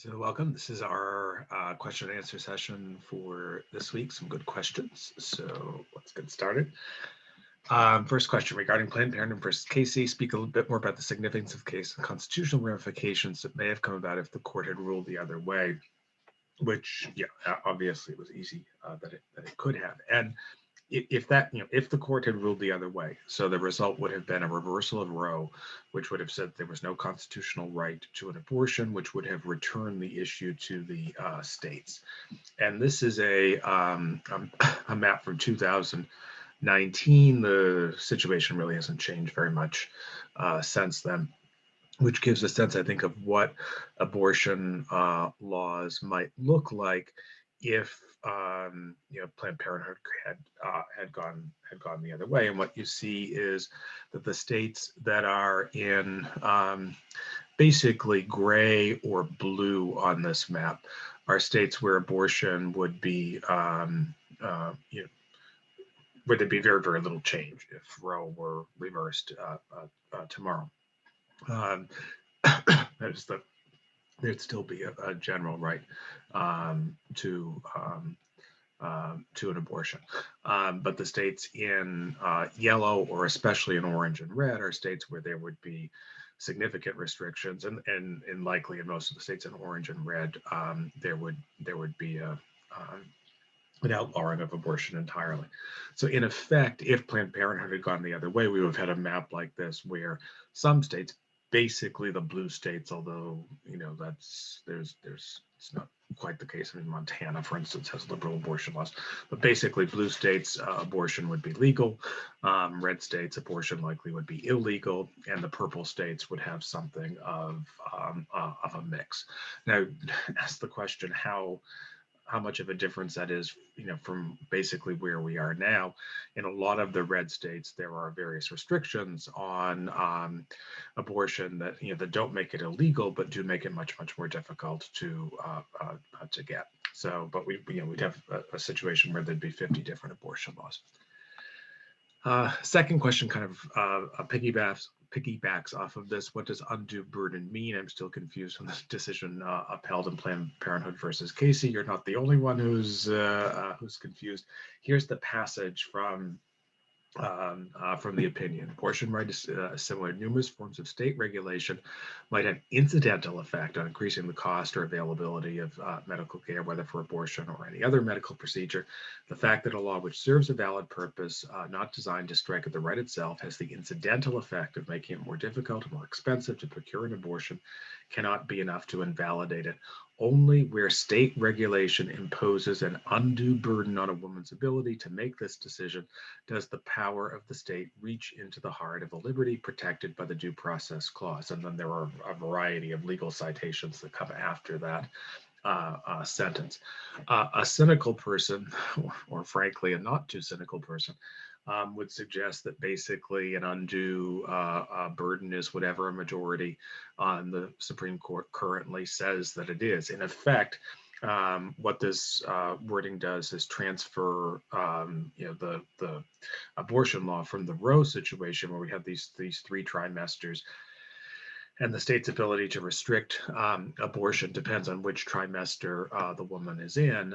So welcome. This is our question and answer session for this week. Some good questions. So let's get started. First question regarding Planned Parenthood versus Casey. Speak a little bit more about the significance of the case and constitutional ramifications that may have come about if the court had ruled the other way. Which, yeah, obviously it was easy that it could have. And if that, if the court had ruled the other way, so the result would have been a reversal of Roe, which would have said there was no constitutional right to an abortion, which would have returned the issue to the states. And this is a map from 2019. The situation really hasn't changed very much since then, which gives a sense, I think, of what abortion laws might look like if Planned Parenthood had gone the other way. And what you see is that the states that are in basically gray or blue on this map are states where abortion would be where there'd be very, very little change if Roe were reversed tomorrow. There's there'd still be a general right to an abortion. But the states in yellow, or especially in orange and red, are states where there would be significant restrictions, and likely in most of the states in orange and red, there would be an outlawing of abortion entirely. So in effect, if Planned Parenthood had gone the other way, we would have had a map like this where some states, basically the blue states, although there's it's not quite the case. I mean, Montana, for instance, has liberal abortion laws, but basically blue states, abortion would be legal. Red states, abortion likely would be illegal, and the purple states would have something of a mix. Now, ask the question how much of a difference that is, from basically where we are now. In a lot of the red states, there are various restrictions on abortion that don't make it illegal, but do make it much, much more difficult to get. So, but we'd have a situation where there'd be 50 different abortion laws. Second question kind of piggybacks off of this. What does undue burden mean? I'm still confused on the decision upheld in Planned Parenthood versus Casey. You're not the only one who's confused. Here's the passage from the opinion. Abortion right is similar to numerous forms of state regulation, might have incidental effect on increasing the cost or availability of medical care, whether for abortion or any other medical procedure. The fact that a law which serves a valid purpose, not designed to strike at the right itself, has the incidental effect of making it more difficult and more expensive to procure an abortion cannot be enough to invalidate it. Only where state regulation imposes an undue burden on a woman's ability to make this decision does the power of the state reach into the heart of a liberty protected by the Due Process Clause. And then there are a variety of legal citations that come after that sentence. A cynical person, or frankly, a not too cynical person, would suggest that basically an undue burden is whatever a majority on the Supreme Court currently says that it is. In effect, what this wording does is transfer, the abortion law from the Roe situation, where we have these 3 trimesters, and the state's ability to restrict abortion depends on which trimester the woman is in,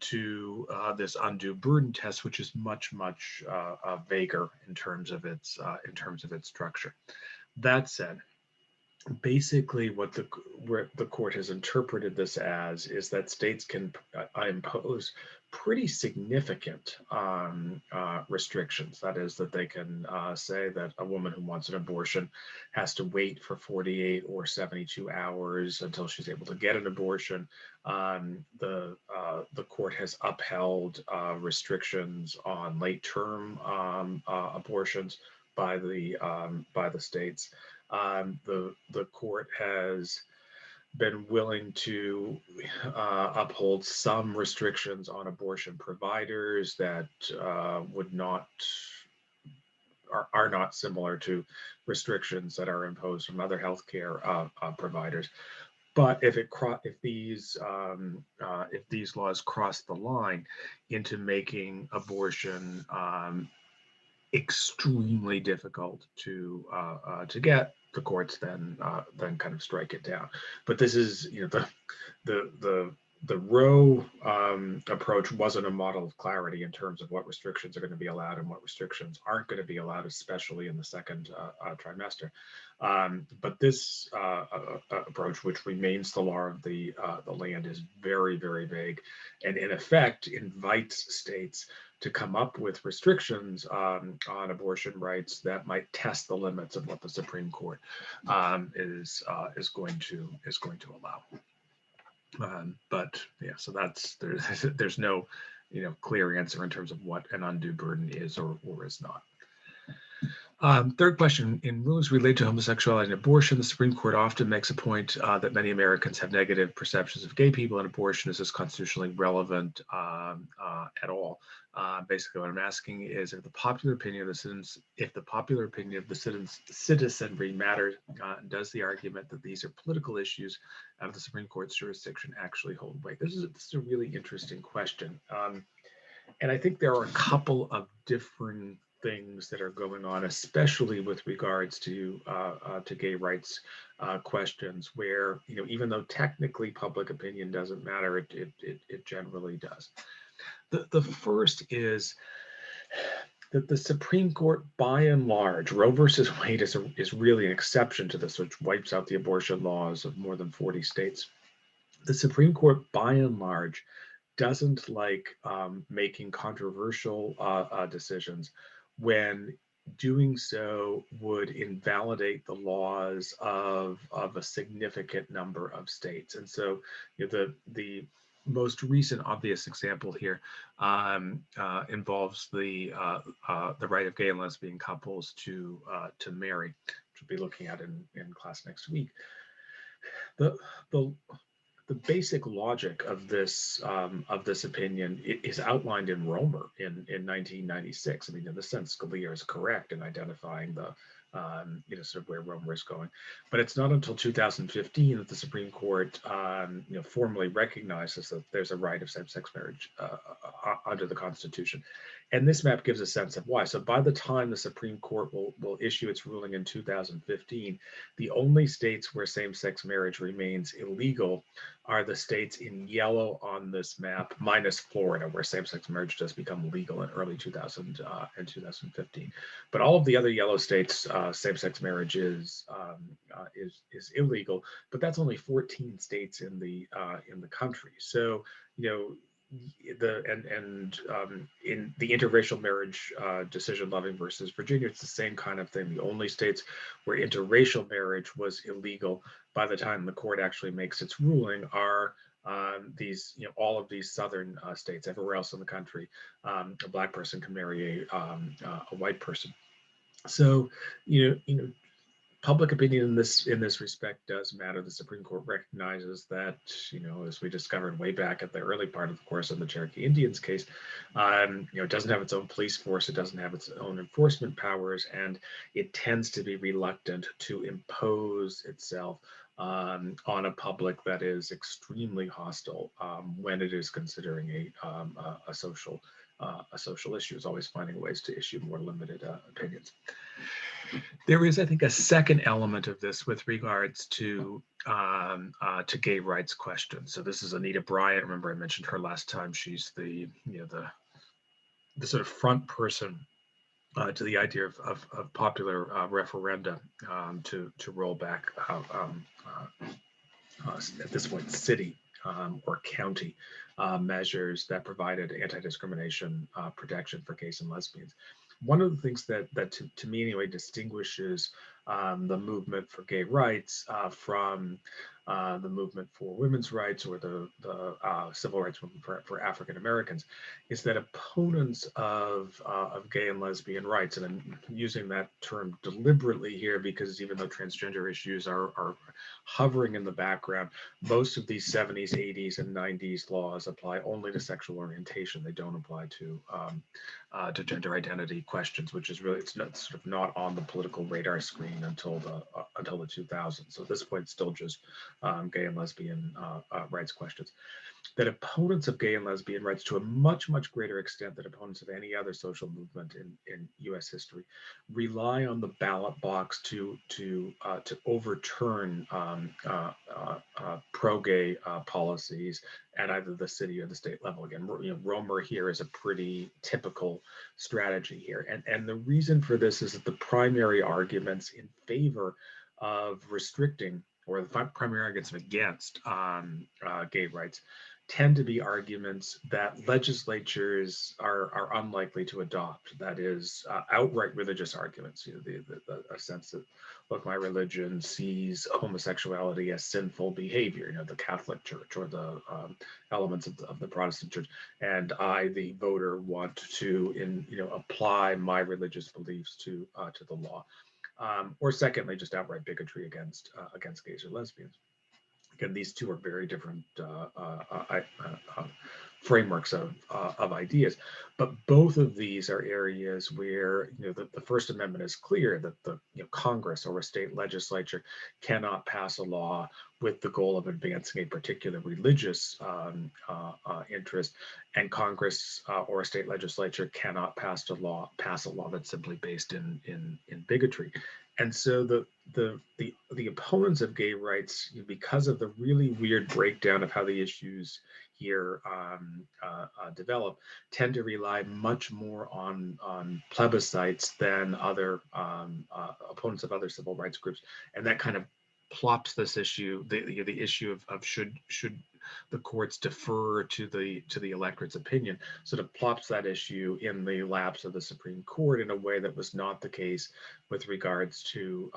to this undue burden test, which is much, much vaguer in terms of its structure. That said, basically what the court has interpreted this as is that states can impose pretty significant restrictions. That is, that they can say that a woman who wants an abortion has to wait for 48 or 72 hours until she's able to get an abortion. The court has upheld restrictions on late-term abortions by the states. The court has been willing to uphold some restrictions on abortion providers that are not similar to restrictions that are imposed on other healthcare providers. But if these laws cross the line into making abortion extremely difficult to get. The courts then kind of strike it down. But this is, the Roe approach wasn't a model of clarity in terms of what restrictions are going to be allowed and what restrictions aren't going to be allowed, especially in the second trimester. But this approach, which remains the law of the land, is very, very vague, and in effect invites states to come up with restrictions on abortion rights that might test the limits of what the Supreme Court is going to allow. But yeah, so there's no clear answer in terms of what an undue burden is or is not. Third question, in rulings related to homosexuality and abortion, the Supreme Court often makes a point that many Americans have negative perceptions of gay people, and abortion is this constitutionally relevant at all. Basically, what I'm asking is if the popular opinion of the citizenry matters, does the argument that these are political issues out of the Supreme Court's jurisdiction actually hold weight? This is a really interesting question. And I think there are a couple of different things that are going on, especially with regards to gay rights questions, where even though technically public opinion doesn't matter, it generally does. The first is that the Supreme Court, by and large, Roe versus Wade is really an exception to this, which wipes out the abortion laws of more than 40 states. The Supreme Court, by and large, doesn't like making controversial decisions when doing so would invalidate the laws of a significant number of states. And so the most recent obvious example here involves the right of gay and lesbian couples to marry, which we'll be looking at in class next week. The basic logic of this opinion is outlined in Romer in 1996. I mean, in the sense, Scalia is correct in identifying the sort of where Romer is going, but it's not until 2015 that the Supreme Court formally recognizes that there's a right of same-sex marriage under the Constitution. And this map gives a sense of why. So by the time the Supreme Court will issue its ruling in 2015, the only states where same-sex marriage remains illegal are the states in yellow on this map, minus Florida, where same-sex marriage does become legal in early 2015. But all of the other yellow states, same-sex marriage is illegal. But that's only 14 states in the country. So in the interracial marriage decision, Loving versus Virginia, it's the same kind of thing. The only states where interracial marriage was illegal by the time the court actually makes its ruling are these, all of these southern states. Everywhere else in the country, a Black person can marry a white person. So, public opinion in this respect does matter. The Supreme Court recognizes that, as we discovered way back at the early part of the course in the Cherokee Indians case, it doesn't have its own police force, it doesn't have its own enforcement powers, and it tends to be reluctant to impose itself on a public that is extremely hostile when it is considering a social issue. Is always finding ways to issue more limited opinions. There is, I think, a second element of this with regards to gay rights questions. So this is Anita Bryant. Remember, I mentioned her last time. She's the sort of front person to the idea of popular referenda to roll back at this point city or county measures that provided anti-discrimination protection for gays and lesbians. One of the things that to me anyway distinguishes the movement for gay rights from the movement for women's rights or the civil rights movement for African Americans is that opponents of gay and lesbian rights, and I'm using that term deliberately here because even though transgender issues are hovering in the background, most of these 70s, 80s, and 90s laws apply only to sexual orientation. They don't apply to gender identity questions, which is really, it's not, sort of not on the political radar screen scene until the 2000s. So at this point, still just gay and lesbian rights questions. That opponents of gay and lesbian rights, to a much, much greater extent than opponents of any other social movement in U.S. history, rely on the ballot box to overturn pro-gay policies at either the city or the state level. Again, Romer here is a pretty typical strategy here, and the reason for this is that the primary arguments in favor of restricting, or the primary arguments against gay rights, tend to be arguments that legislatures are unlikely to adopt. That is, outright religious arguments. A sense that, look, my religion sees homosexuality as sinful behavior. The Catholic Church or the elements of the Protestant Church, and I, the voter, want to apply my religious beliefs to the law. Or secondly, just outright bigotry against gays or lesbians. Again, these two are very different frameworks of ideas, but both of these are areas where the First Amendment is clear that the Congress or a state legislature cannot pass a law with the goal of advancing a particular religious interest, and Congress or a state legislature cannot pass a law that's simply based in bigotry. And so the opponents of gay rights, because of the really weird breakdown of how the issues here develop, tend to rely much more on plebiscites than other opponents of other civil rights groups, and that kind of plops this issue, the issue of should the courts defer to the electorate's opinion, sort of plops that issue in the laps of the Supreme Court in a way that was not the case with regards to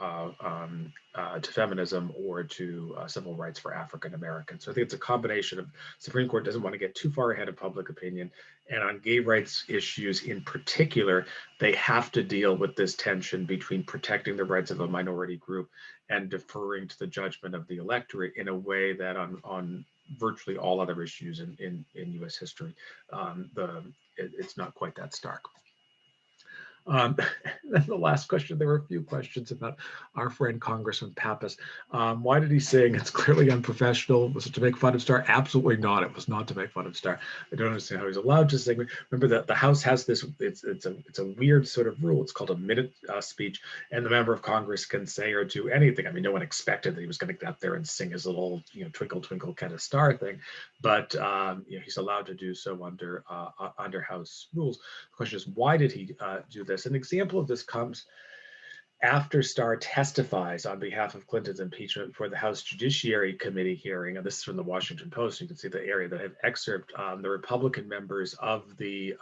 feminism or to civil rights for African Americans. So I think it's a combination of Supreme Court doesn't want to get too far ahead of public opinion, and on gay rights issues in particular, they have to deal with this tension between protecting the rights of a minority group and deferring to the judgment of the electorate in a way that on virtually all other issues in U.S. history, it's not quite that stark. Then the last question, there were a few questions about our friend Congressman Pappas. Why did he sing? It's clearly unprofessional. Was it to make fun of Starr? Absolutely not. It was not to make fun of Starr. I don't understand how he's allowed to sing. Remember that the House has this, it's a weird sort of rule. It's called a minute speech, and the member of Congress can say or do anything. I mean, no one expected that he was going to get up there and sing his little, twinkle, twinkle kind of star thing, but he's allowed to do so under House rules. The question is, why did he do this? An example of this comes after Starr testifies on behalf of Clinton's impeachment for the House Judiciary Committee hearing, and this is from the Washington Post. You can see the area that I have excerpt. The Republican members of the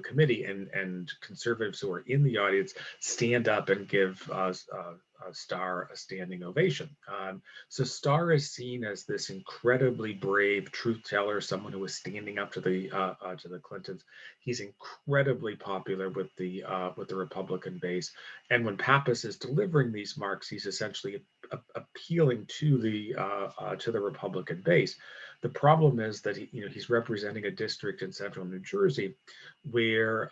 committee and conservatives who are in the audience stand up and give Starr a standing ovation. So Starr is seen as this incredibly brave truth teller, someone who is standing up to the Clintons. He's incredibly popular with the Republican base, and when Pappas is delivering these marks, he's essentially appealing to the Republican base. The problem is that he's representing a district in central New Jersey where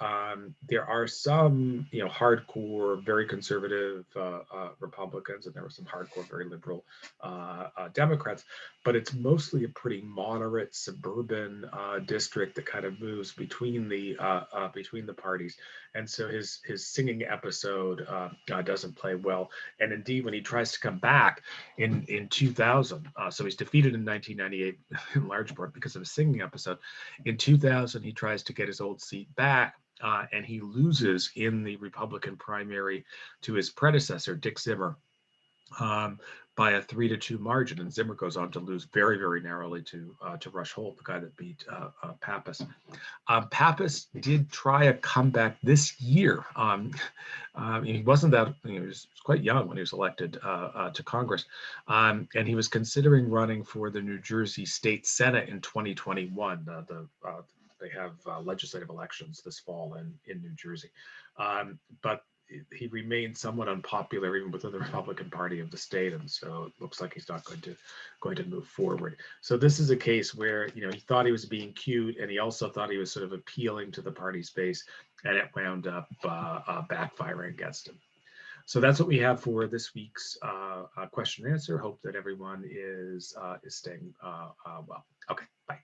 there are some hardcore, very conservative Republicans, and there were some hardcore, very liberal Democrats, but it's mostly a pretty moderate suburban district that kind of moves between the parties, and so his singing episode doesn't play well. And indeed, when he tries to come back in 2000, so he's defeated in 1998 in large part because of a singing episode. In 2000, he tries to get his old seat back, and he loses in the Republican primary to his predecessor, Dick Zimmer, by a 3-2 margin, and Zimmer goes on to lose very, very narrowly to Rush Holt, the guy that beat Pappas. Pappas did try a comeback this year. He wasn't that, he was quite young when he was elected to Congress, and he was considering running for the New Jersey State Senate in 2021. They have legislative elections this fall in New Jersey, but he remained somewhat unpopular even within the Republican Party of the state, and so it looks like he's not going to move forward. So this is a case where he thought he was being cute, and he also thought he was sort of appealing to the party's base, and it wound up backfiring against him. So that's what we have for this week's question and answer. Hope that everyone is staying well. Okay, bye.